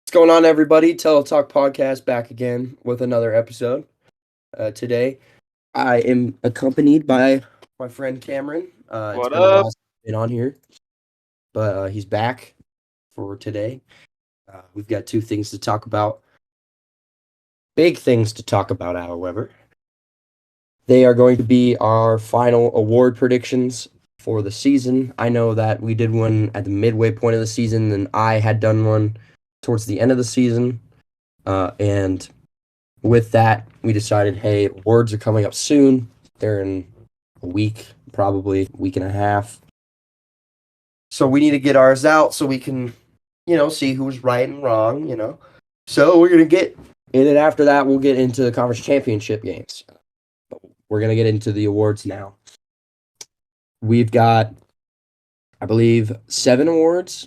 What's going on, everybody? Tello Talk Podcast back again with another episode. Today, I am accompanied by my friend Cameron. It's What been a while up? since he's been on here, but he's back for today. We've got two things to talk about. Big things to talk about, however. They are going to be our final award predictions for the season. I know that we did one at the midway point of the season, and I had done one towards the end of the season. And with that, we decided, hey, awards are coming up soon. They're in a week, probably a week and a half. So we need to get ours out so we can, see who's right and wrong. So we're going to get in it. After that, we'll get into the conference championship games. We're going to get into the awards now. We've got, I believe, 7 awards.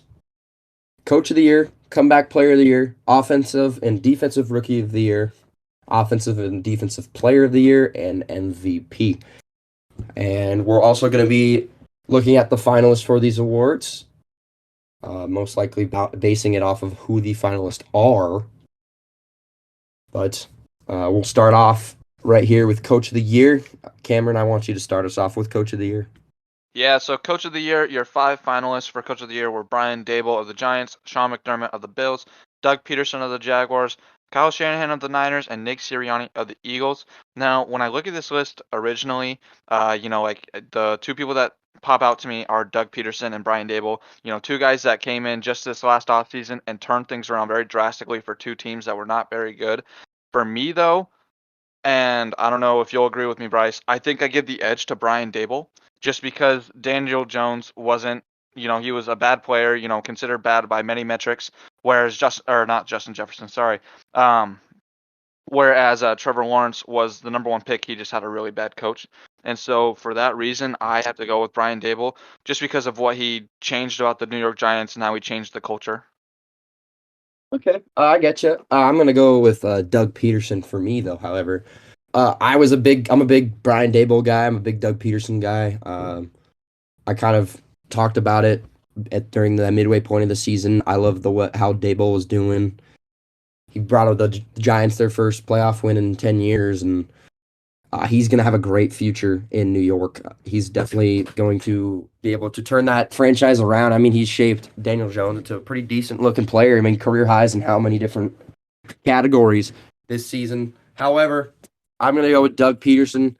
Coach of the Year, Comeback Player of the Year, Offensive and Defensive Rookie of the Year, Offensive and Defensive Player of the Year, and MVP. And we're also going to be looking at the finalists for these awards, most likely basing it off of who the finalists are. But we'll start off right here with Coach of the Year. Cameron, I want you to start us off with Coach of the Year. Yeah, so Coach of the Year, your 5 finalists for Coach of the Year were Brian Dable of the Giants, Sean McDermott of the Bills, Doug Peterson of the Jaguars, Kyle Shanahan of the Niners, and Nick Sirianni of the Eagles. Now, when I look at this list originally, the two people that pop out to me are Doug Peterson and Brian Dable. Two guys that came in just this last offseason and turned things around very drastically for two teams that were not very good. For me, though, and I don't know if you'll agree with me, Bryce, I think I give the edge to Brian Dable just because Daniel Jones wasn't, he was a bad player, considered bad by many metrics, whereas not Justin Jefferson, sorry. Whereas Trevor Lawrence was the number 1 pick, he just had a really bad coach. And so for that reason, I have to go with Brian Dable just because of what he changed about the New York Giants and how he changed the culture. Okay, I get you. I'm gonna go with Doug Peterson for me, though. However, I'm a big Brian Dable guy. I'm a big Doug Peterson guy. I kind of talked about it during the midway point of the season. I love how Dable was doing. He brought the Giants their first playoff win in 10 years, and he's going to have a great future in New York. He's definitely going to be able to turn that franchise around. I mean, he's shaped Daniel Jones into a pretty decent looking player. I mean, career highs in how many different categories this season. However, I'm going to go with Doug Peterson.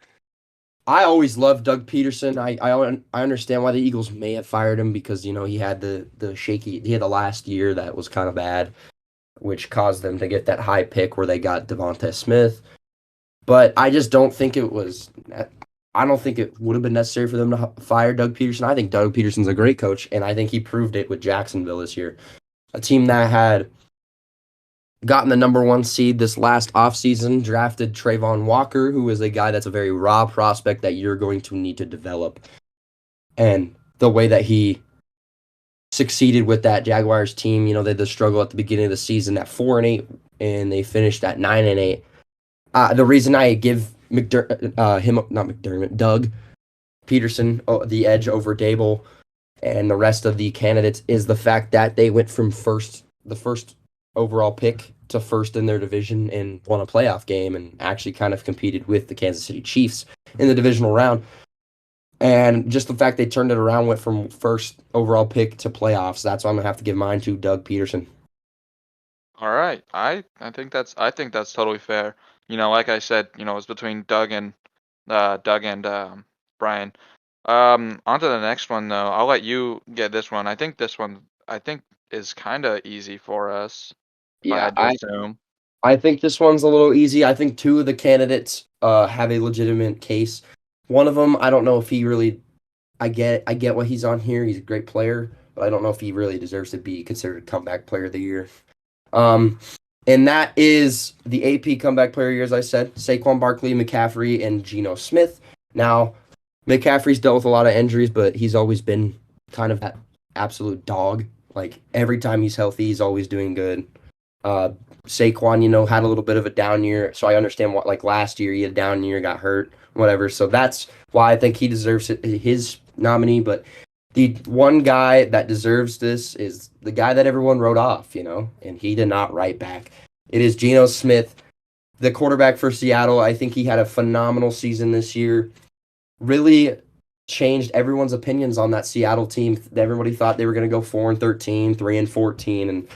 I always loved Doug Peterson. I understand why the Eagles may have fired him because, he had he had the last year that was kind of bad, which caused them to get that high pick where they got Devonta Smith. But I just don't think it would have been necessary for them to fire Doug Peterson. I think Doug Peterson's a great coach, and I think he proved it with Jacksonville this year. A team that had gotten the number 1 seed this last offseason, drafted Trayvon Walker, who is a guy that's a very raw prospect that you're going to need to develop. And the way that he succeeded with that Jaguars team, they had the struggle at the beginning of the season at 4-8, and they finished at 9-8. The reason I give Doug Peterson the edge over Dable and the rest of the candidates is the fact that they went from the first overall pick to first in their division and won a playoff game and actually kind of competed with the Kansas City Chiefs in the divisional round. And just the fact they turned it around, went from first overall pick to playoffs, that's why I'm going to have to give mine to Doug Peterson. All right. I think that's totally fair. Like I said, it's between Doug and Brian. On to the next one though. I'll let you get this one. I think this one is kind of easy for us, if I Yeah, had to assume. I think this one's a little easy. I think 2 of the candidates have a legitimate case. One of them, I don't know if he really. I get why he's on here. He's a great player, but I don't know if he really deserves to be considered comeback player of the year. Um, and that is the AP comeback player of the year, as I said, Saquon Barkley, McCaffrey, and Geno Smith. Now, McCaffrey's dealt with a lot of injuries, but he's always been kind of that absolute dog. Like every time he's healthy, he's always doing good. Saquon, had a little bit of a down year, so I understand what, like last year he had a down year, got hurt, whatever. So that's why I think he deserves his nominee. But The one guy that deserves this is the guy that everyone wrote off, and he did not write back. It is Geno Smith, the quarterback for Seattle. I think he had a phenomenal season this year. Really changed everyone's opinions on that Seattle team. Everybody thought they were going to go 4-13, 3-14, and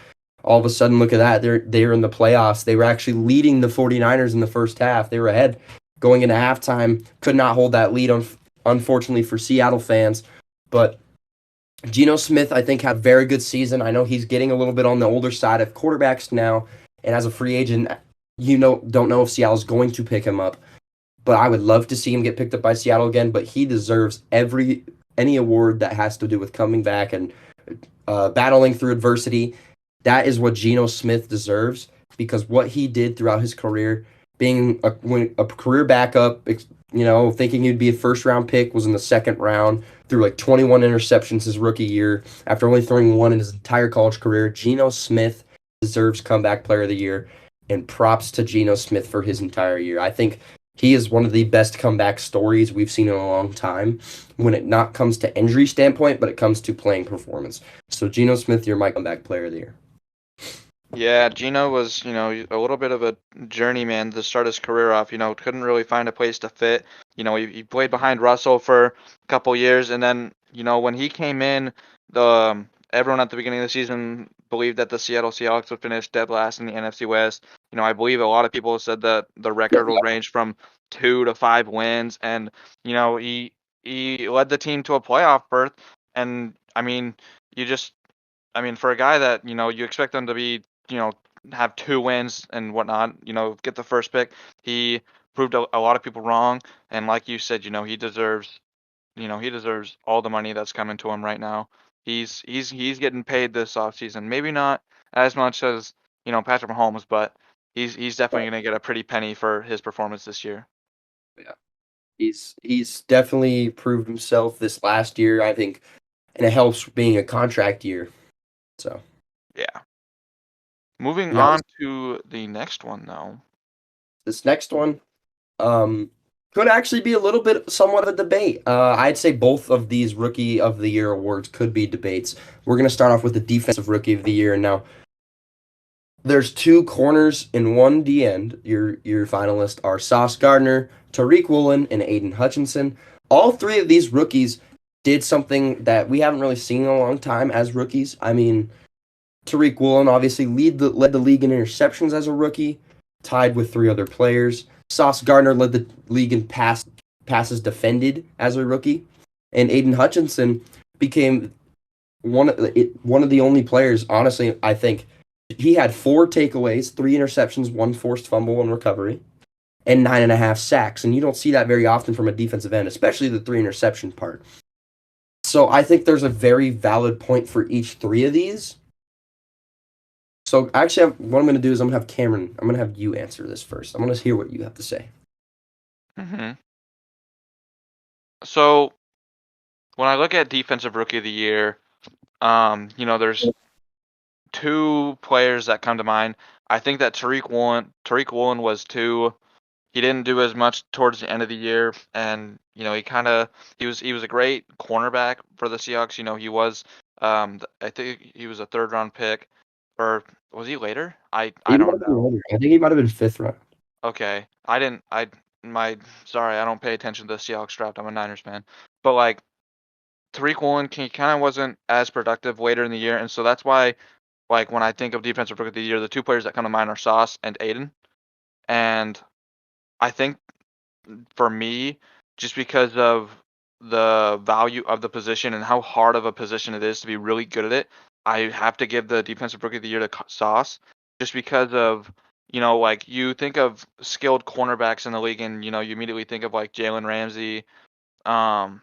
all of a sudden, look at that. They're in the playoffs. They were actually leading the 49ers in the first half. They were ahead going into halftime. Could not hold that lead, unfortunately, for Seattle fans. But Geno Smith, I think, had a very good season. I know he's getting a little bit on the older side of quarterbacks now. And as a free agent, don't know if Seattle's going to pick him up. But I would love to see him get picked up by Seattle again. But he deserves any award that has to do with coming back and battling through adversity. That is what Geno Smith deserves because what he did throughout his career, being a career backup, thinking he'd be a first round pick, was in the second round, threw like 21 interceptions his rookie year after only throwing one in his entire college career. Geno Smith deserves comeback player of the year, and props to Geno Smith for his entire year. I think he is one of the best comeback stories we've seen in a long time when it not comes to injury standpoint, but it comes to playing performance. So Geno Smith, you're my comeback player of the year. Yeah, Gino was, a little bit of a journeyman to start his career off. Couldn't really find a place to fit. He played behind Russell for a couple years, and then, when he came in, everyone at the beginning of the season believed that the Seattle Seahawks would finish dead last in the NFC West. I believe a lot of people said that the record will range from 2 to 5 wins, and he led the team to a playoff berth. And I mean, you just for a guy that, you expect them to be, you know, have 2 wins and whatnot, get the first pick, he proved a lot of people wrong. And like you said, he deserves all the money that's coming to him right now. He's getting paid this offseason. Maybe not as much as, Patrick Mahomes, but he's definitely going to get a pretty penny for his performance this year. Yeah, he's definitely proved himself this last year, I think, and it helps being a contract year. So Yeah. Moving now on to the next one, though. this next one um, could actually be a little bit somewhat of a debate. I'd say both of these Rookie of the Year awards could be debates. We're gonna start off with the Defensive Rookie of the Year, and now there's two corners and one D end. Your finalists are Sauce Gardner, Tariq Woolen, and Aiden Hutchinson. All three of these rookies did something that we haven't really seen in a long time as rookies. I mean, Tariq Woolen obviously led the league in interceptions as a rookie, tied with three other players. Sauce Gardner led the league in passes defended as a rookie, and Aiden Hutchinson became one of the only players. Honestly, I think he had 4 takeaways, 3 interceptions, 1 forced fumble and recovery, and 9.5 sacks. And you don't see that very often from a defensive end, especially the 3 interception part. So I think there's a very valid point for each three of these. So actually, what I'm going to do is I'm going to have Cameron. I'm going to have you answer this first. I'm going to hear what you have to say. hmm So when I look at defensive rookie of the year, there's two players that come to mind. I think that Tariq Woolen was too. He didn't do as much towards the end of the year, and he was a great cornerback for the Seahawks. I think he was a third round pick, or was he later? I He might don't have been know. later. I think he might have been fifth round. Okay, I didn't. Sorry, I don't pay attention to the Seahawks draft. I'm a Niners fan, but like Tariq Woolen, he kind of wasn't as productive later in the year, and so that's why, like when I think of defensive rookie of the year, the two players that come to mind are Sauce and Aiden. And I think for me, just because of the value of the position and how hard of a position it is to be really good at it, I have to give the defensive rookie of the year to Sauce, just because of, like you think of skilled cornerbacks in the league, and you immediately think of like Jalen Ramsey, um,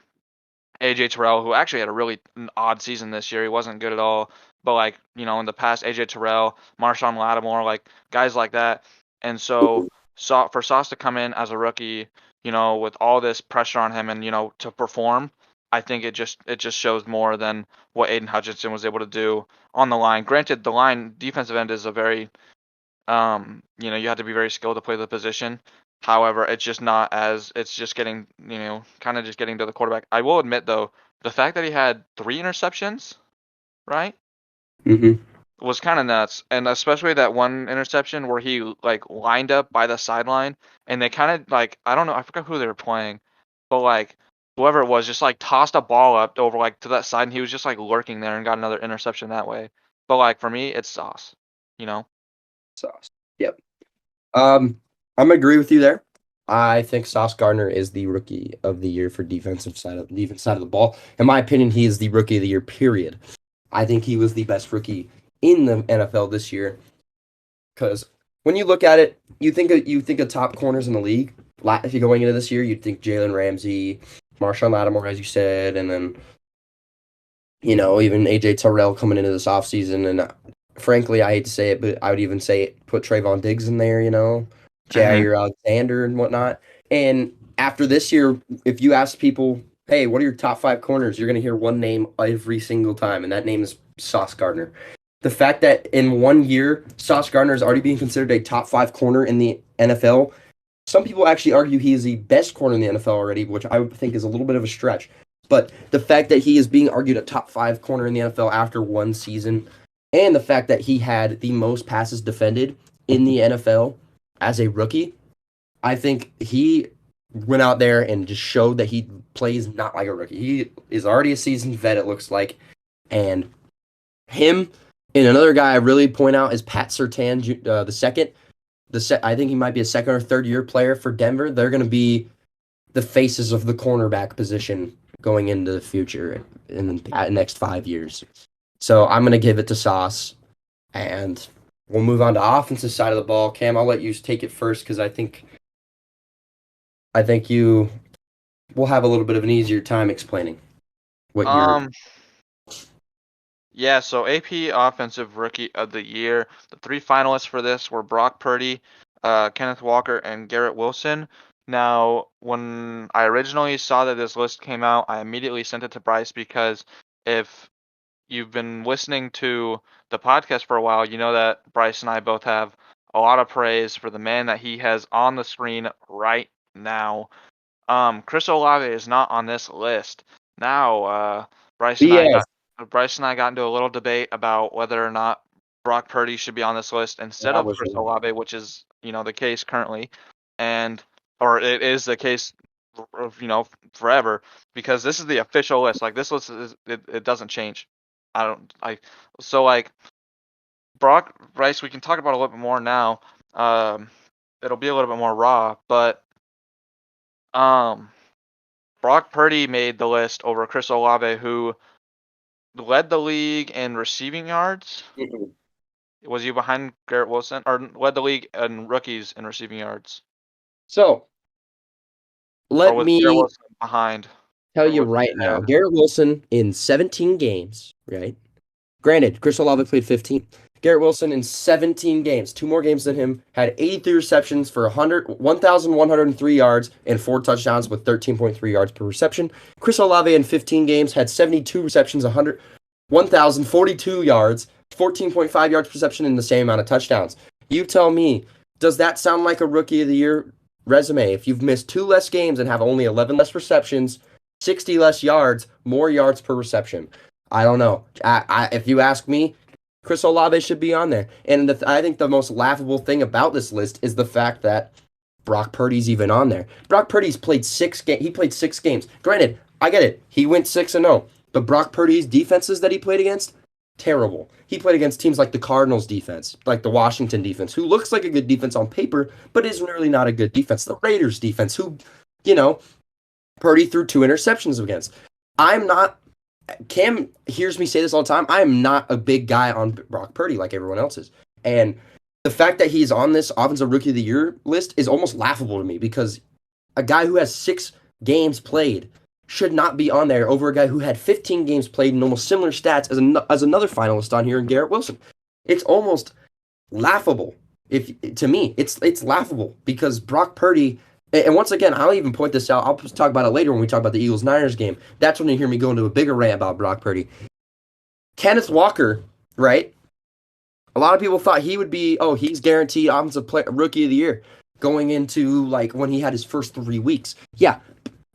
AJ Terrell, who actually had a really odd season this year. He wasn't good at all. But like, in the past, AJ Terrell, Marshawn Lattimore, like guys like that. And for Sauce to come in as a rookie, with all this pressure on him and, to perform, I think it just shows more than what Aiden Hutchinson was able to do on the line. Granted, the line defensive end is a very you have to be very skilled to play the position. However, it's just not as it's just getting, kind of just getting to the quarterback. I will admit though, the fact that he had 3 interceptions, right, Hmm. was kind of nuts. And especially that one interception where he like lined up by the sideline and they kind of like, I don't know, I forgot who they were playing, but like whoever it was just like tossed a ball up over like to that side and he was just like lurking there and got another interception that way. But like for me, it's Sauce, you know. Sauce. Yep. I'm gonna agree with you there. I think Sauce Gardner is the rookie of the year for defense side of the ball. In my opinion, he is the rookie of the year. Period. I think he was the best rookie in the NFL this year because when you look at it, you think of top corners in the league. If you're going into this year, you'd think Jalen Ramsey, Marshawn Lattimore, as you said, and then even AJ Terrell coming into this offseason. And frankly, I hate to say it, but I would even say put Trayvon Diggs in there, Hmm. Jair Alexander and whatnot. And after this year, if you ask people, hey, what are your top 5 corners? You're going to hear one name every single time, and that name is Sauce Gardner. The fact that in 1 year, Sauce Gardner is already being considered a top 5 corner in the NFL. Some people actually argue he is the best corner in the NFL already, which I would think is a little bit of a stretch. But the fact that he is being argued a top 5 corner in the NFL after one season, and the fact that he had the most passes defended in the NFL as a rookie, I think he went out there and just showed that he plays not like a rookie. He is already a seasoned vet, it looks like. And him and another guy I really point out is Pat Surtain, the second. I think he might be a second or third year player for Denver. They're going to be the faces of the cornerback position going into the future in the next 5 years. So I'm going to give it to Sauce, and we'll move on to offensive side of the ball. Cam, I'll let you take it first because I think you will have a little bit of an easier time explaining what you're. Um, yeah, so AP Offensive Rookie of the Year. The 3 finalists for this were Brock Purdy, Kenneth Walker, and Garrett Wilson. Now, when I originally saw that this list came out, I immediately sent it to Bryce because if you've been listening to the podcast for a while, you know that Bryce and I both have a lot of praise for the man that he has on the screen right now. Chris Olave is not on this list. Now, Bryce and I BS. got Bryce and I got into a little debate about whether or not Brock Purdy should be on this list instead That of was Chris Olave, which is the case currently, and or it is the case forever because this is the official list. Like this list it doesn't change. I don't I so like Bryce, we can talk about a little bit more now. Um, it'll be a little bit more raw, but um. Brock Purdy made the list over Chris Olave, who led the league in receiving yards. Mhm. Was you behind Garrett Wilson, or led the league in rookies in receiving yards, So or let was Garrett me Wilson behind, tell or you was he right now, ahead? Garrett Wilson in 17 games, right? Granted, Chris Olave played 15. Garrett Wilson in 17 games, 2 more games than him, had 83 receptions for 1,103 yards and 4 touchdowns with 13.3 yards per reception. Chris Olave in 15 games had 72 receptions, 1,042 yards, 14.5 yards per reception, and the same amount of touchdowns. You tell me, does that sound like a rookie of the year resume? If you've missed 2 less games and have only 11 less receptions, 60 less yards, more yards per reception. I don't know. If you ask me, Chris Olave should be on there. And I think the most laughable thing about this list is the fact that Brock Purdy's even on there. Brock Purdy's played 6 games. He played 6 games. Granted, I get it. He went 6-0. But Brock Purdy's defenses that he played against, terrible. He played against teams like the Cardinals defense, like the Washington defense, who looks like a good defense on paper, but is really not a good defense. The Raiders defense, who, you know, Purdy threw 2 interceptions against. I'm not Cam hears me say this all the time. I am not a big guy on Brock Purdy like everyone else is. And the fact that he's on this offensive rookie of the year list is almost laughable to me because a guy who has 6 games played should not be on there over a guy who had 15 games played and almost similar stats as another finalist on here in Garrett Wilson. It's almost laughable. If to me, it's laughable because Brock Purdy. And once again, I'll even point this out. I'll talk about it later when we talk about the Eagles Niners game. That's when you hear me go into a bigger rant about Brock Purdy. Kenneth Walker, right? A lot of people thought he would be, oh, he's guaranteed offensive rookie of the year. going into like when he had his first 3 weeks. Yeah,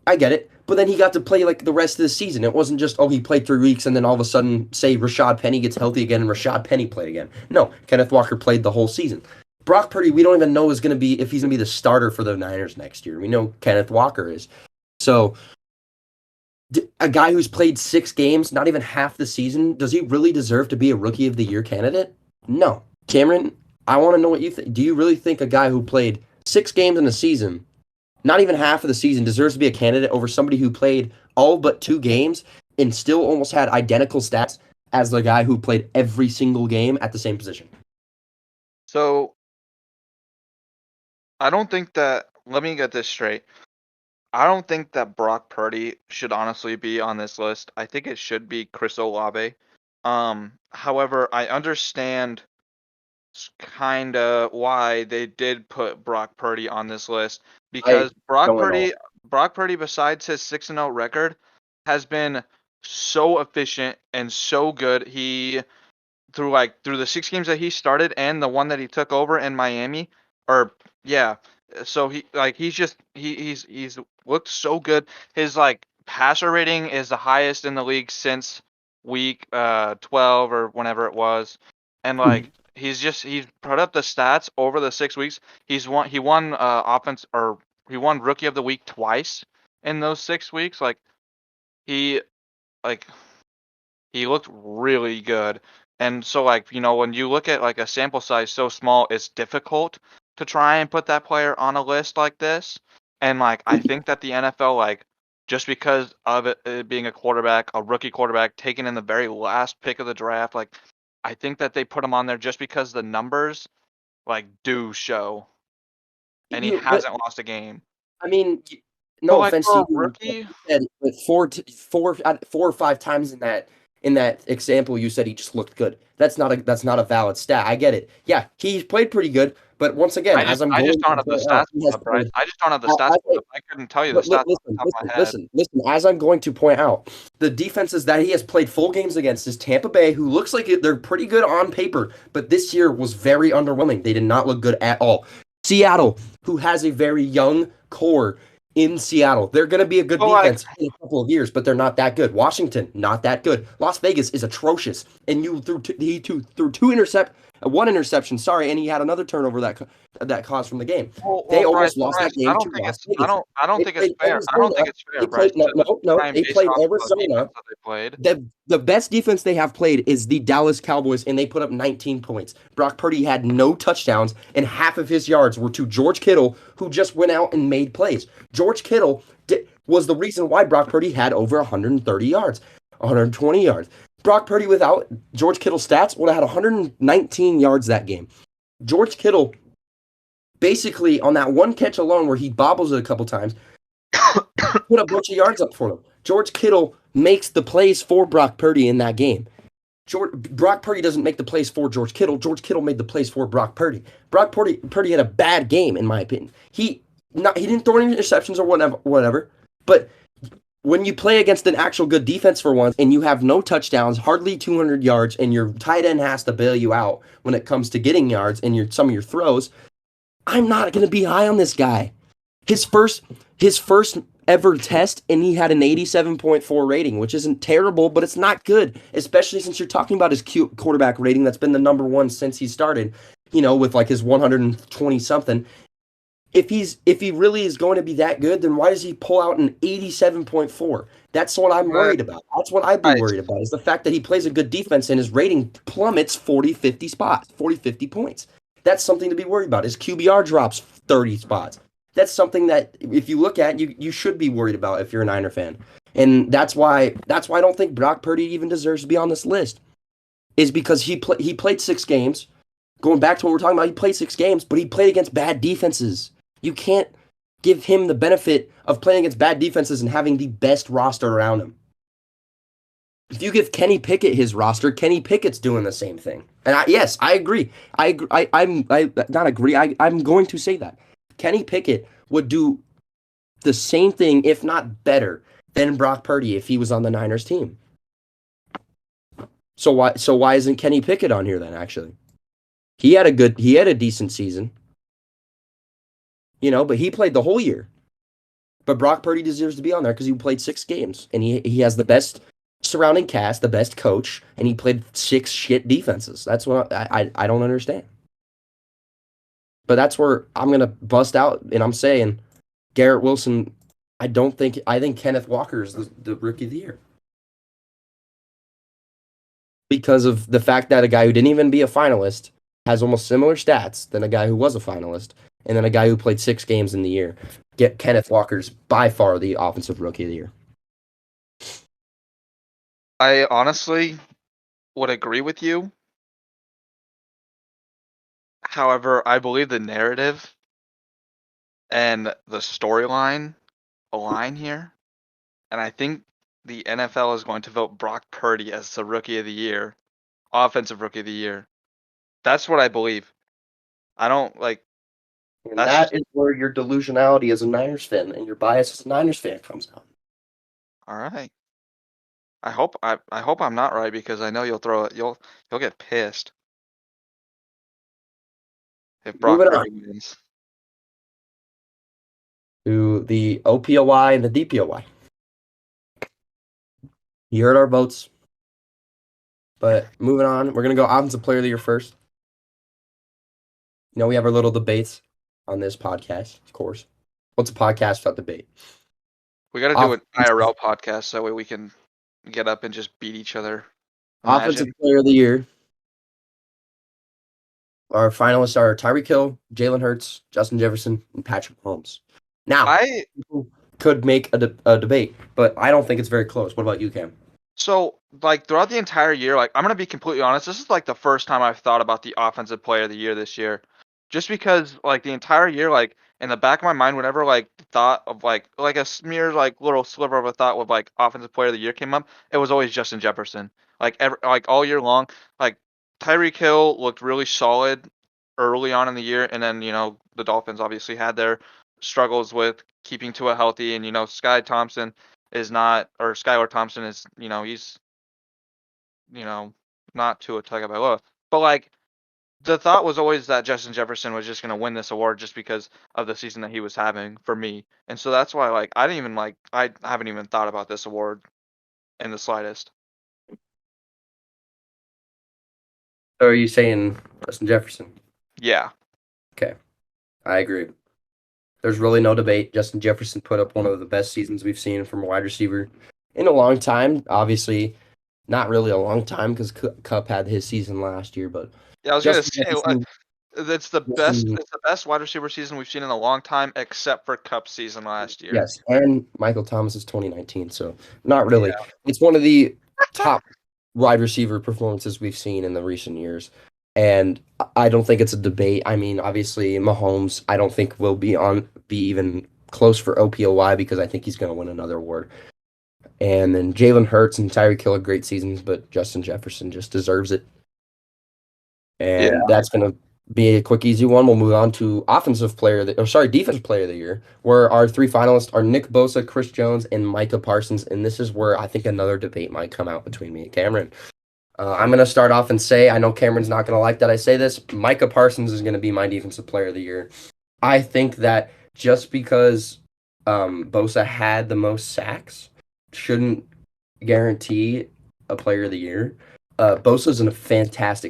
I get it. But then he got to play like the rest of the season. It wasn't just, oh, he played 3 weeks and then all of a sudden, say Rashad Penny gets healthy again and Rashad Penny played again. No, Kenneth Walker played the whole season. Brock Purdy, we don't even know is going to be if he's going to be the starter for the Niners next year. We know Kenneth Walker is. So a guy who's played 6 games, not even half the season, does he really deserve to be a Rookie of the Year candidate? No. Cameron, I want to know what you think. Do you really think a guy who played 6 games in a season, not even half of the season, deserves to be a candidate over somebody who played all but 2 games and still almost had identical stats as the guy who played every single game at the same position? So I don't think that. Let me get this straight. I don't think that Brock Purdy should honestly be on this list. I think it should be Chris Olave. However, I understand kind of why they did put Brock Purdy on this list I because don't at all. Brock Purdy, besides his 6-0 record, has been so efficient and so good. He through the 6 games that he started and the one that he took over in Miami, or yeah, so he's looked so good. His like passer rating is the highest in the league since week 12 or whenever it was, and like he's put up the stats over the 6 weeks. He won offense or he won rookie of the week twice in those 6 weeks. He like he looked really good. And so like, when you look at like a sample size so small, it's difficult to try and put that player on a list like this. And like I think that the NFL like just because of it being a rookie quarterback taken in the very last pick of the draft, like I think that they put him on there just because the numbers like do show and he But hasn't lost a game. I mean, But no like offense to for a you, but rookie, you said but four or five times in that example, you said he just looked good. That's not a valid stat. I get it. Yeah, he's played pretty good, but once again, as I'm I just going don't to have the point stats out, he has pulled up, right? played. I just don't have the stats I pulled think up. I couldn't tell you the but stats off the listen, top of listen, my head. listen, listen. As I'm going to point out, the defenses that he has played full games against is Tampa Bay, who looks like they're pretty good on paper, but this year was very underwhelming. They did not look good at all. Seattle, who has a very young core in Seattle, they're going to be a good But like, defense in a couple of years, but they're not that good. Washington, not that good. Las Vegas is atrocious, and he threw one interception. Sorry, and he had another turnover that caused from the game. They Bryce, almost lost that I game don't to think Las it's Vegas. I don't They think it's played fair. I don't Arizona. think it's fair, They Bryce, played no, to no, try no. and They base it played off of the Arizona. defense that they played. The best defense they have played is the Dallas Cowboys, and they put up 19 points. Brock Purdy had no touchdowns, and half of his yards were to George Kittle, who just went out and made plays. George Kittle was the reason why Brock Purdy had over 130 yards, 120 yards. Brock Purdy without George Kittle's stats would have had 119 yards that game. George Kittle, basically on that one catch alone where he bobbles it a couple times, put a bunch of yards up for him. George Kittle makes the plays for Brock Purdy in that game. Brock Purdy doesn't make the plays for George Kittle. George Kittle made the plays for Brock Purdy. Purdy had a bad game in my opinion. He didn't throw any interceptions or whatever. But when you play against an actual good defense for once and you have no touchdowns, hardly 200 yards, and your tight end has to bail you out when it comes to getting yards and some of your throws, I'm not going to be high on this guy. His first ever test, and he had an 87.4 rating, which isn't terrible, but it's not good, especially since you're talking about his quarterback rating that's been the number one since he started, with like his 120 something. If he really is going to be that good, then why does he pull out an 87.4? That's what I'm But worried about. That's what I'd be Bryce, worried about is the fact that he plays a good defense and his rating plummets 40, 50 spots, 40, 50 points. That's something to be worried about. His QBR drops 30 spots. That's something that if you look at, you should be worried about if you're a Niner fan. And that's why I don't think Brock Purdy even deserves to be on this list. Is because he played 6 games. Going back to what we're talking about, he played 6 games, but he played against bad defenses. You can't give him the benefit of playing against bad defenses and having the best roster around him. If you give Kenny Pickett his roster, Kenny Pickett's doing the same thing. And yes, I agree. I agree. I not agree. I'm going to say that Kenny Pickett would do the same thing, if not better, than Brock Purdy if he was on the Niners team. So why isn't Kenny Pickett on here then? Actually, he had a decent season. but he played the whole year. But Brock Purdy deserves to be on there because he played 6 games and he has the best surrounding cast, the best coach, and he played 6 shit defenses. That's what I don't understand. But that's where I'm gonna bust out and I'm saying Garrett Wilson. I think Kenneth Walker is the rookie of the year because of the fact that a guy who didn't even be a finalist has almost similar stats than a guy who was a finalist, and then a guy who played 6 games in the year. Get Kenneth Walker's by far the offensive rookie of the year. I honestly would agree with you. However, I believe the narrative and the storyline align here. And I think the NFL is going to vote Brock Purdy as the rookie of the year, offensive rookie of the year. That's what I believe. I don't like And that's that just is where your delusionality as a Niners fan and your bias as a Niners fan comes out. all right. I hope I'm not right because I know you'll throw it you'll get pissed if Brock Moving on Purdy wins. to the OPOY and the DPOY. You heard our votes, but moving on, we're gonna go offensive player of the year first. We have our little debates on this podcast, of course. What's a podcast without debate? We got to do an Offensive, IRL podcast so that way we can get up and just beat each other. offensive Imagine. player of the year. Our finalists are Tyreek Hill, Jalen Hurts, Justin Jefferson, and Patrick Mahomes. Now, I people could make a debate, but I don't think it's very close. What about you, Cam? So, like throughout the entire year, like I'm gonna be completely honest, this is like the first time I've thought about the offensive player of the year this year. Just because like the entire year, like in the back of my mind, whenever like thought of like a smear like little sliver of a thought with like offensive player of the year came up, it was always Justin Jefferson. Like all year long, like Tyreek Hill looked really solid early on in the year, and then the Dolphins obviously had their struggles with keeping Tua healthy, and Skylar Thompson is, he's, you know, not Tua Tagovailoa. But like the thought was always that Justin Jefferson was just gonna win this award just because of the season that he was having for me. And so that's why like I haven't even thought about this award in the slightest. So are you saying Justin Jefferson? Yeah. Okay, I agree. There's really no debate. Justin Jefferson put up one of the best seasons we've seen from a wide receiver in a long time. Obviously, not really a long time because Cup had his season last year, but Yeah, I was gonna Justin say like Jefferson, Justin, it's the best wide receiver season we've seen in a long time, except for Cup season last year. yes, and Michael Thomas is 2019, so not really. Yeah. It's one of the top wide receiver performances we've seen in the recent years, and I don't think it's a debate. I mean, obviously, Mahomes, I don't think will be even close for OPOY because I think he's going to win another award. And then Jalen Hurts and Tyreek Hill had great seasons, but Justin Jefferson just deserves it. Yeah. And that's going to be a quick, easy one. We'll move on to defensive player of the year, where our 3 finalists are Nick Bosa, Chris Jones, and Micah Parsons. And this is where I think another debate might come out between me and Cameron. I'm going to start off and say, I know Cameron's not going to like that I say this. Micah Parsons is going to be my defensive player of the year. I think that just because Bosa had the most sacks shouldn't guarantee a player of the year. Bosa's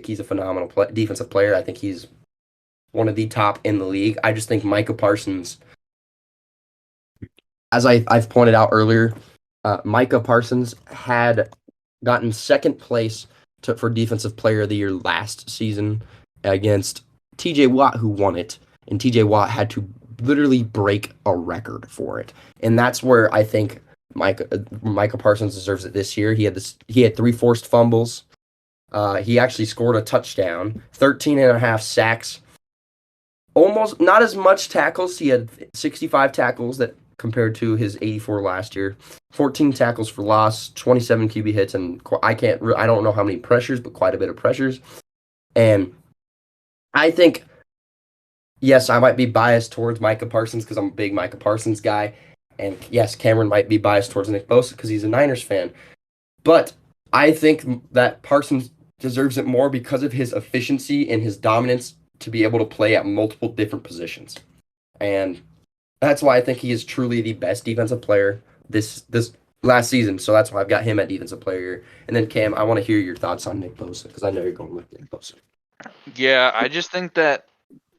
he's a phenomenal defensive player. I think he's one of the top in the league. I just think Micah Parsons, as I've pointed out earlier, Micah Parsons had gotten second place for defensive player of the year last season against TJ Watt, who won it. And TJ Watt had to literally break a record for it. And that's where I think Micah Parsons deserves it this year. He had 3 forced fumbles. He actually scored a touchdown, 13 and a half sacks, almost not as much tackles. He had 65 tackles that compared to his 84 last year. 14 tackles for loss, 27 QB hits, and I don't know how many pressures, but quite a bit of pressures. And I think, yes, I might be biased towards Micah Parsons because I'm a big Micah Parsons guy. And yes, Cameron might be biased towards Nick Bosa because he's a Niners fan. But I think that Parsons deserves it more because of his efficiency and his dominance to be able to play at multiple different positions. and that's why I think he is truly the best defensive player this last season. So that's why I've got him at defensive player. And then Cam, I want to hear your thoughts on Nick Bosa because I know you're going with Nick Bosa. Yeah, I just think that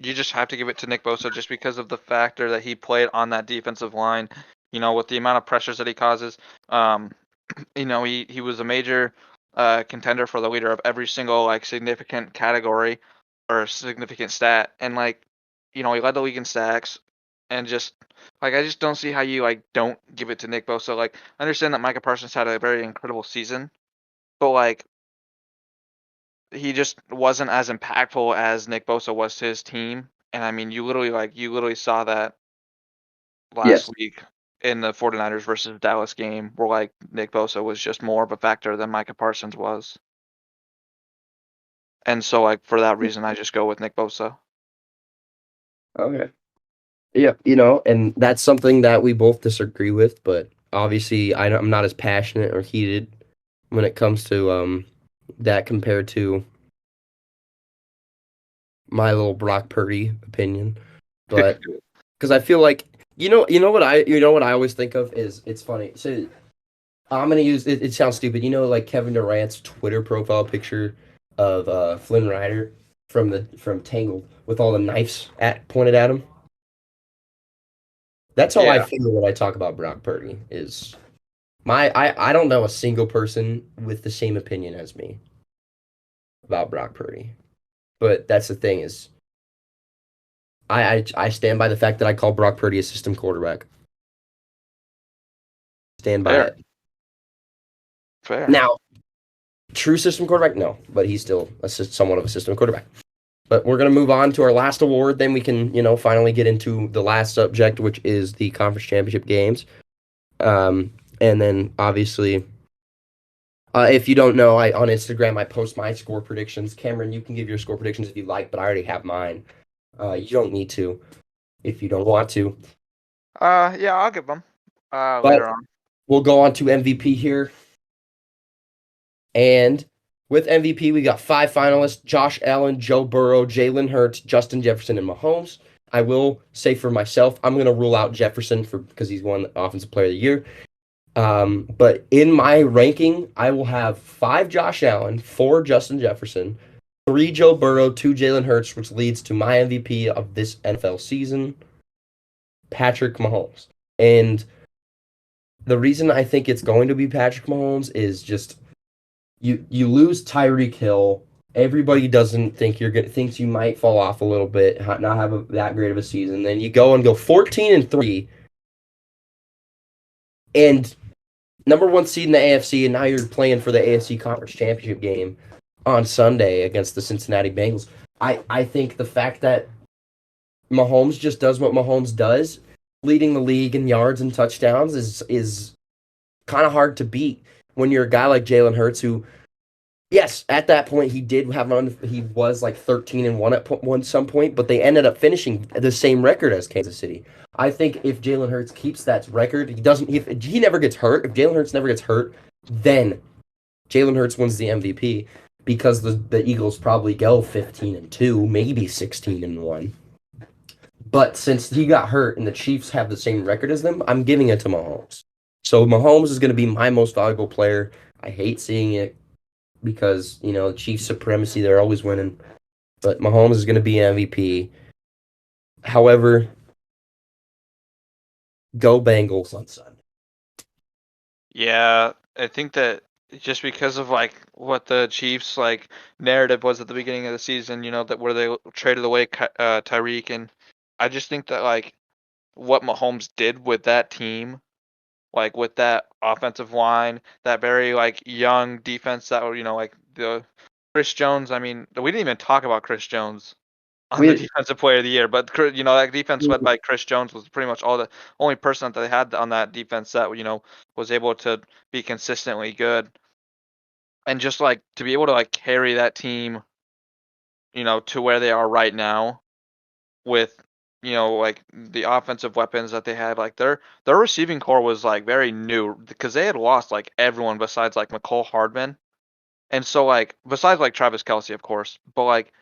you just have to give it to Nick Bosa just because of the factor that he played on that defensive line. With the amount of pressures that he causes. Um, he was a major contender for the leader of every single like significant category or significant stat, and he led the league in sacks, and just like I just don't see how you like don't give it to Nick Bosa. Like I understand that Micah Parsons had a very incredible season, but like he just wasn't as impactful as Nick Bosa was to his team. And I mean, you literally saw that last Yes. week in the 49ers versus Dallas game where like Nick Bosa was just more of a factor than Micah Parsons was. And so like for that reason I just go with Nick Bosa. Okay. Yeah, and that's something that we both disagree with, but obviously I'm not as passionate or heated when it comes to that compared to my little Brock Purdy opinion. But because I feel like you know what I always think of is it's funny. So I'm gonna use it. It sounds stupid. Like Kevin Durant's Twitter profile picture of Flynn Rider from Tangled with all the knives pointed at him. That's how I Yeah. feel when I talk about Brock Purdy. I don't know a single person with the same opinion as me about Brock Purdy. But that's the thing is I stand by the fact that I call Brock Purdy a system quarterback. Stand by Fair. it. Fair. Now, true system quarterback, no, but he's still somewhat of a system quarterback. But we're gonna move on to our last award. Then we can, finally get into the last subject, which is the conference championship games. And then obviously, if you don't know, I on Instagram I post my score predictions. Cameron, you can give your score predictions if you like, but I already have mine. You don't need to if you don't want to. Yeah, I'll give them But later on. we'll go on to MVP here. And with MVP, we got five finalists: Josh Allen, Joe Burrow, Jalen Hurts, Justin Jefferson, and Mahomes. I will say for myself, I'm going to rule out Jefferson because he's won Offensive Player of the Year. But in my ranking, I will have five Josh Allen, four Justin Jefferson, three Joe Burrow, two Jalen Hurts, which leads to my MVP of this NFL season, Patrick Mahomes. And the reason I think it's going to be Patrick Mahomes is just you lose Tyreek Hill. Everybody doesn't think you're good. Thinks you might fall off a little bit, not have that great of a season. Then you go 14-3, and number one seed in the AFC, and now you're playing for the AFC Conference Championship game on Sunday against the Cincinnati Bengals. I think the fact that Mahomes just does what Mahomes does, leading the league in yards and touchdowns, is kind of hard to beat when you're a guy like Jalen Hurts who. Yes, at that point he did have he was like 13-1 at some point, but they ended up finishing the same record as Kansas City. I think if Jalen Hurts keeps that record, he doesn't. If he never gets hurt, if Jalen Hurts never gets hurt, then Jalen Hurts wins the MVP because the Eagles probably go 15-2, maybe 16-1. But since he got hurt and the Chiefs have the same record as them, I'm giving it to Mahomes. So Mahomes is going to be my most valuable player. I hate seeing it because Chiefs supremacy, they're always winning. But Mahomes is going to be MVP. However, go Bengals on Sunday. Yeah, I think that just because of like what the Chiefs like narrative was at the beginning of the season, that where they traded away Tyreek, and I just think that like what Mahomes did with that team, like with that offensive line, that very like young defense that were, like the Chris Jones. I mean, we didn't even talk about Chris Jones on the We defensive player of the year, but that defense led by Chris Jones was pretty much all the only person that they had on that defense that was able to be consistently good, and just like to be able to like carry that team, to where they are right now with like the offensive weapons that they had, like their receiving core was like very new because they had lost like everyone besides like McCole Hardman, and so like besides like Travis Kelsey of course, but like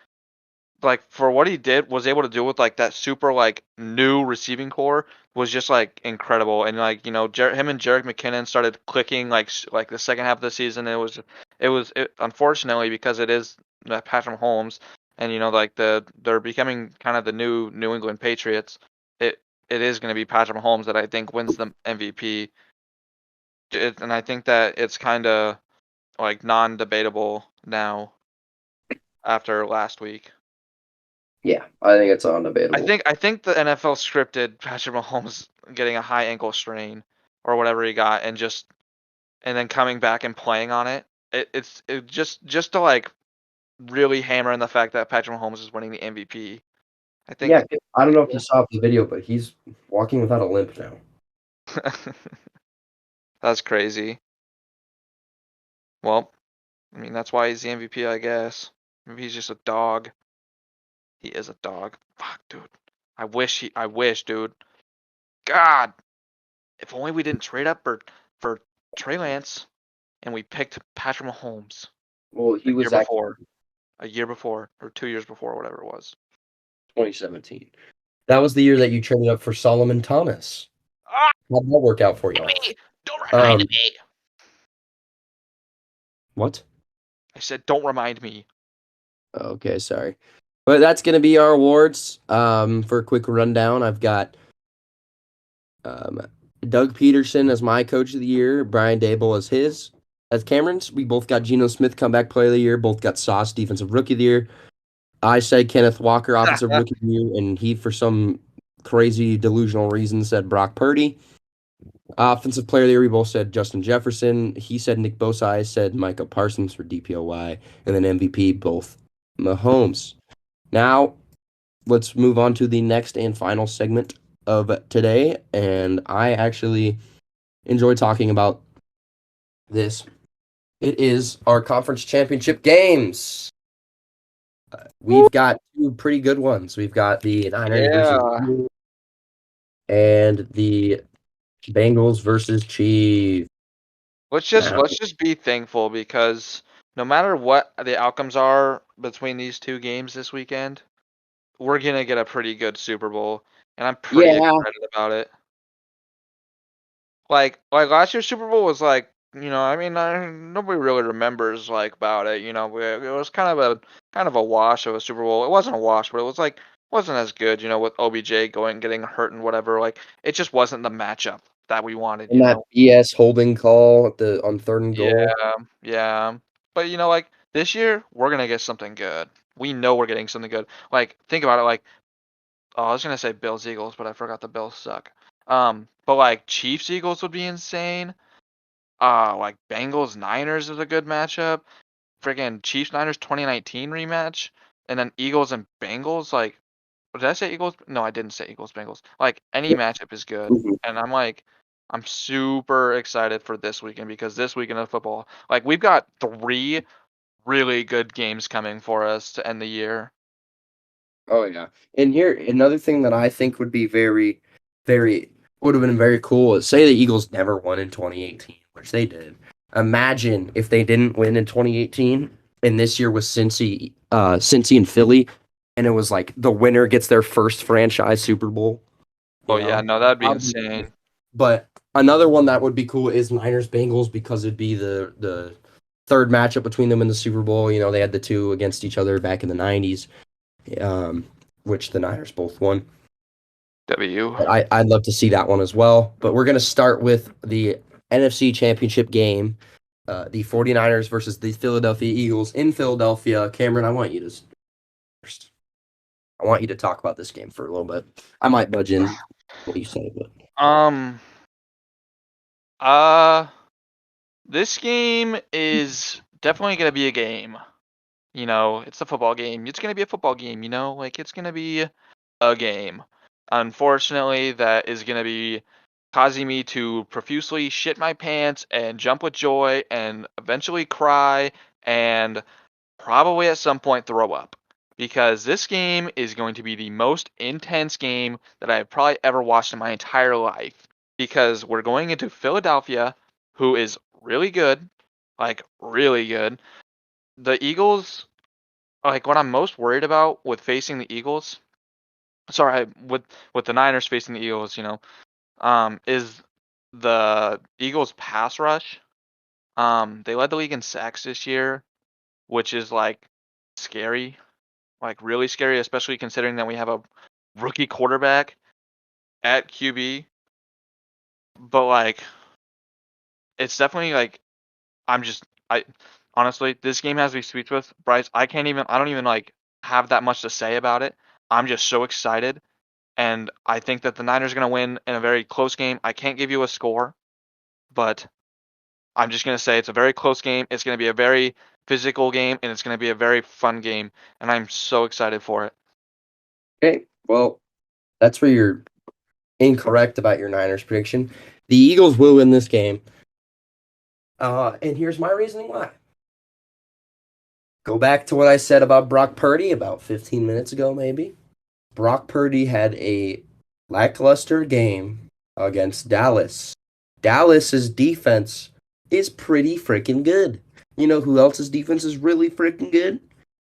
like for what he did was able to do with like that super like new receiving core was just like incredible. And like him and Jerick McKinnon started clicking like the second half of the season. It unfortunately because it is Patrick Mahomes and like they're becoming kind of the new New England Patriots. It it is going to be Patrick Mahomes that I think wins the MVP. And I think that it's kind of like non-debatable now after last week. Yeah, I think it's undebatable. I think the NFL scripted Patrick Mahomes getting a high ankle strain or whatever he got and then coming back and playing on it. It just to like really hammer in the fact that Patrick Mahomes is winning the MVP. I Yeah, think I don't know if you saw the video, but he's walking without a limp now. that's crazy. Well, I mean that's why he's the MVP, I guess. Maybe he's just a dog. He is a dog. Fuck, dude. I wish, dude. God, if only we didn't trade up for Trey Lance and we picked Patrick Mahomes Well, a he year was actually before, a year before, or 2 years before, whatever it was. 2017. That was the year that you traded up for Solomon Thomas. Ah, How'd that work out for y'all? me! Don't remind Um, me. what? I said, don't remind me. Okay, sorry. But that's gonna be our awards. For a quick rundown, I've got um, Doug Peterson as my coach of the year, Brian Dable as his. As Cameron's, we both got Geno Smith comeback player of the year, both got Sauce defensive rookie of the year. I said Kenneth Walker offensive rookie of the year, and he, for some crazy delusional reason, said Brock Purdy. Offensive player of the year, we both said Justin Jefferson. He said Nick Bosa. I said Micah Parsons for DPOY. And then MVP, both Mahomes. Now, let's move on to the next and final segment of today. And I actually enjoy talking about this. It is our conference championship games. We've got two pretty good ones. We've got the Niners versus Yeah. Eagles and the Bengals versus Chiefs. Now, Let's just be thankful because no matter what the outcomes are between these two games this weekend, we're gonna get a pretty good Super Bowl, and I'm pretty yeah, excited about it. Like last year's Super Bowl was like, I mean, nobody really remembers like about it. It was kind of a wash of a Super Bowl. It wasn't a wash, but it was like wasn't as good. With OBJ going getting hurt and whatever. Like it just wasn't the matchup that we wanted. and that BS holding call at the on third and Yeah, goal. yeah. But like this year, we're gonna get something good. We know we're getting something good. Like think about it. Like oh, I was gonna say Bills Eagles, but I forgot the Bills suck. But like Chiefs Eagles would be insane. Like Bengals Niners is a good matchup. Friggin' Chiefs Niners 2019 rematch, and then Eagles and Bengals. Like, did I say Eagles? No, I didn't say Eagles Bengals. Like any matchup is good, Mhm. and I'm super excited for this weekend because this weekend of football, like we've got three really good games coming for us to end the year. Oh yeah. And here another thing that I think would be very would have been very cool is say the Eagles never won in 2018, which they did. Imagine if they didn't win in 2018 and this year was Cincy and Philly and it was like the winner gets their first franchise Super Bowl, Oh yeah, no, that'd be That would be epic. insane. But another one that would be cool is Niners Bengals because it'd be the third matchup between them in the Super Bowl. They had the two against each other back in the 90s, um, which the Niners both won. W. But I'd love to see that one as well. But we're going to start with the NFC Championship game, the 49ers versus the Philadelphia Eagles in Philadelphia. Cameron, I want you to first. I want you to talk about this game for a little bit. I might budge in what you say, but Um. Uh. This game is definitely gonna be a game. It's a football game. It's gonna be a football game. Like it's gonna be a game. Unfortunately, that is gonna be causing me to profusely shit my pants and jump with joy and eventually cry and probably at some point throw up. Because this game is going to be the most intense game that I've probably ever watched in my entire life. Because we're going into Philadelphia, who is really good, like really good. The Eagles like what I'm most worried about with facing the Eagles, sorry, with the Niners facing the Eagles, is the Eagles pass rush. They led the league in sacks this year, which is like scary, like really scary, especially considering that we have a rookie quarterback at QB. But like, it's definitely like I'm just I honestly this game has me sweet with Bryce. I don't even like have that much to say about it. I'm just so excited, and I think that the Niners are gonna win in a very close game. I can't give you a score, but I'm just gonna say it's a very close game. It's gonna be a very physical game, and it's gonna be a very fun game, and I'm so excited for it. Okay, well, that's where you're incorrect about your Niners prediction. The Eagles will win this game. And here's my reasoning why. Go back to what I said about Brock Purdy about 15 minutes ago, maybe. Brock Purdy had a lackluster game against Dallas. Dallas's defense is pretty freaking good. You know who else's defense is really freaking good?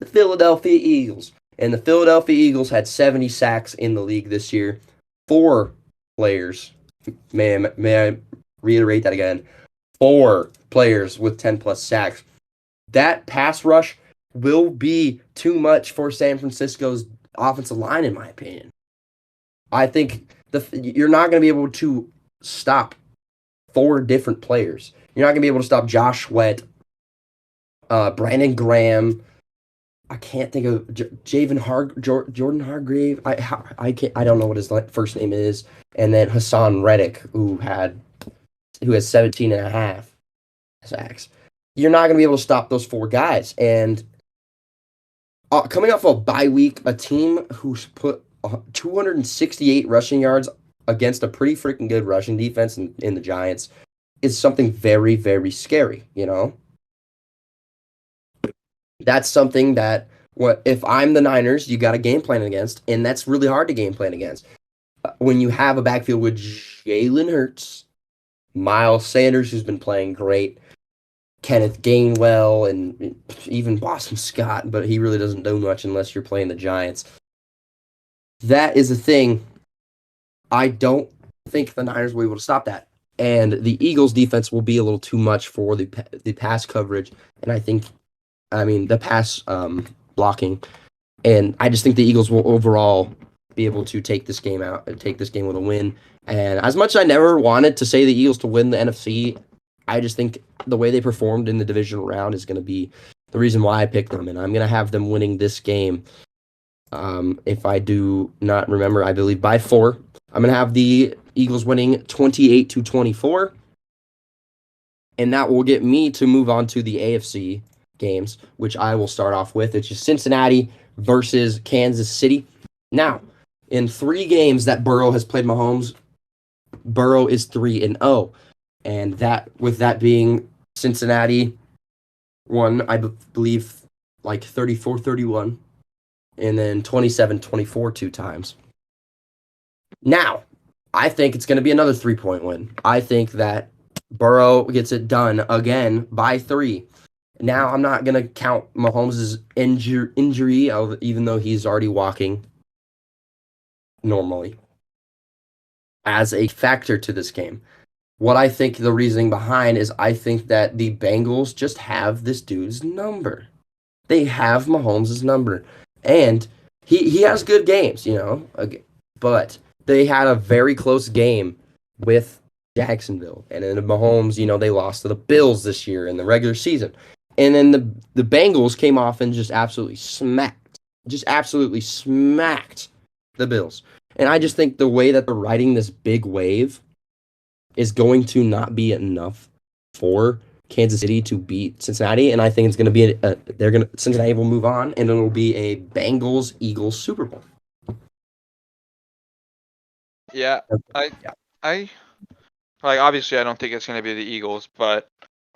The Philadelphia Eagles. And the Philadelphia Eagles had 70 sacks in the league this year. Four players, may I reiterate that again? Four players with 10 plus sacks. That pass rush will be too much for San Francisco's offensive line, in my opinion. I think you're not going to be able to stop four different players. You're not going to be able to stop Josh Sweat, Brandon Graham. I can't think of Jordan Hargrave. I don't know what his first name is, and then Hassan Reddick, who has 17 and a half sacks. You're not going to be able to stop those four guys, and coming off a bye week, a team who's put 268 rushing yards against a pretty freaking good rushing defense in the Giants is something very, very scary, you know? That's something that what if I'm the Niners, you got a game plan against, and that's really hard to game plan against. When you have a backfield with Jalen Hurts, Miles Sanders, who's been playing great, Kenneth Gainwell, and even Boston Scott, but he really doesn't do much unless you're playing the Giants. That is a thing. I don't think the Niners will be able to stop that. And the Eagles defense will be a little too much for the pass coverage. And I mean, the pass blocking. And I just think the Eagles will overall be able to take this game out, take this game with a win. And as much as I never wanted to say the Eagles to win the NFC, I just think the way they performed in the divisional round is going to be the reason why I picked them. And I'm going to have them winning this game. If I do not remember, I believe by 4. I'm going to have the Eagles winning 28-24. And that will get me to move on to the AFC games, which I will start off with. It's just Cincinnati versus Kansas City. Now, in 3 games that Burrow has played Mahomes, Burrow is 3-0. And that, with that being Cincinnati won, I believe, like 34-31, and then 27-24 2 times. Now, I think it's going to be another 3-point win. I think that Burrow gets it done again by 3. Now, I'm not going to count Mahomes' injury, even though he's already walking normally, as a factor to this game. What I think the reasoning behind is I think that the Bengals just have this dude's number. They have Mahomes' number. And he has good games, but they had a very close game with Jacksonville. And then Mahomes, they lost to the Bills this year in the regular season. And then the Bengals came off and just absolutely smacked the Bills. And I just think the way that they're riding this big wave is going to not be enough for Kansas City to beat Cincinnati, and I think it's going to be Cincinnati will move on, and it'll be a Bengals Eagles Super Bowl. Yeah, I Yeah. I like obviously I don't think it's going to be the Eagles, but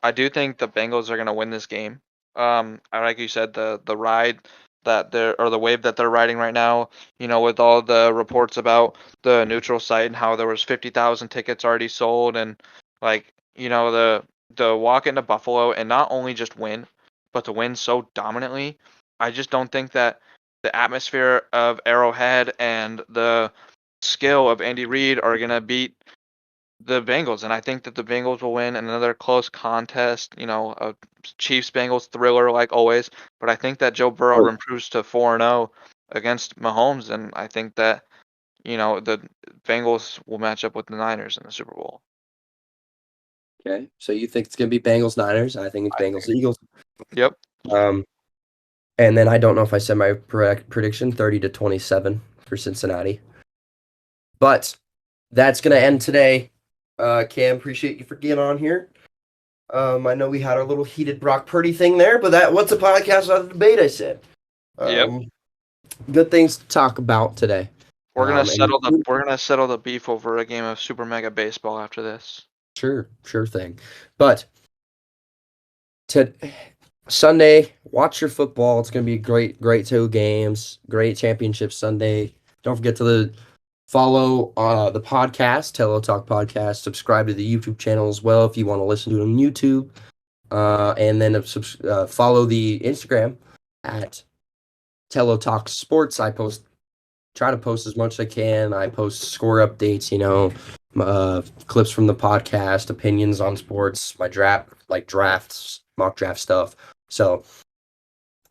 I do think the Bengals are going to win this game. Like you said, the ride that they're or the wave that they're riding right now, with all the reports about the neutral site and how there was 50,000 tickets already sold, and like the walk into Buffalo and not only just win, but to win so dominantly. I just don't think that the atmosphere of Arrowhead and the skill of Andy Reid are gonna beat the Bengals, and I think that the Bengals will win in another close contest. A Chiefs Bengals thriller like always. But I think that Joe Burrow Oh, improves to 4-0 against Mahomes, and I think that the Bengals will match up with the Niners in the Super Bowl. okay. So you think it's gonna be Bengals Niners? I think it's I Bengals think. Eagles. Yep. Um, and then I don't know if I said my prediction 30-27 for Cincinnati. But that's gonna end today. Cam, appreciate you for getting on here. I know we had our little heated Brock Purdy thing there, but that what's a podcast without a debate? I said. Yep. Um, Good things to talk about today. And We're gonna settle the beef over a game of Super Mega Baseball after this. sure thing. But to Sunday, watch your football. It's gonna be great two games, great championship Sunday. Don't forget to follow the podcast, Tello Talk Podcast. Subscribe to the YouTube channel as well if you want to listen to it on YouTube. And then follow the Instagram at Tello Talk Sports. Try to post as much as I can. I post score updates, clips from the podcast, opinions on sports, my drafts, mock draft stuff. So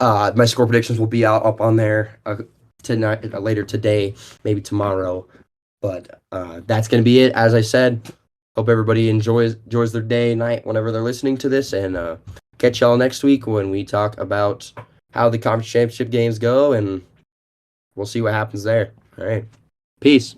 my score predictions will be out up on there tonight, later today, maybe tomorrow. But that's gonna be it. As I said, hope everybody enjoys their day, night, whenever they're listening to this, and catch y'all next week when we talk about how the conference championship games go, and we'll see what happens there. All right, peace.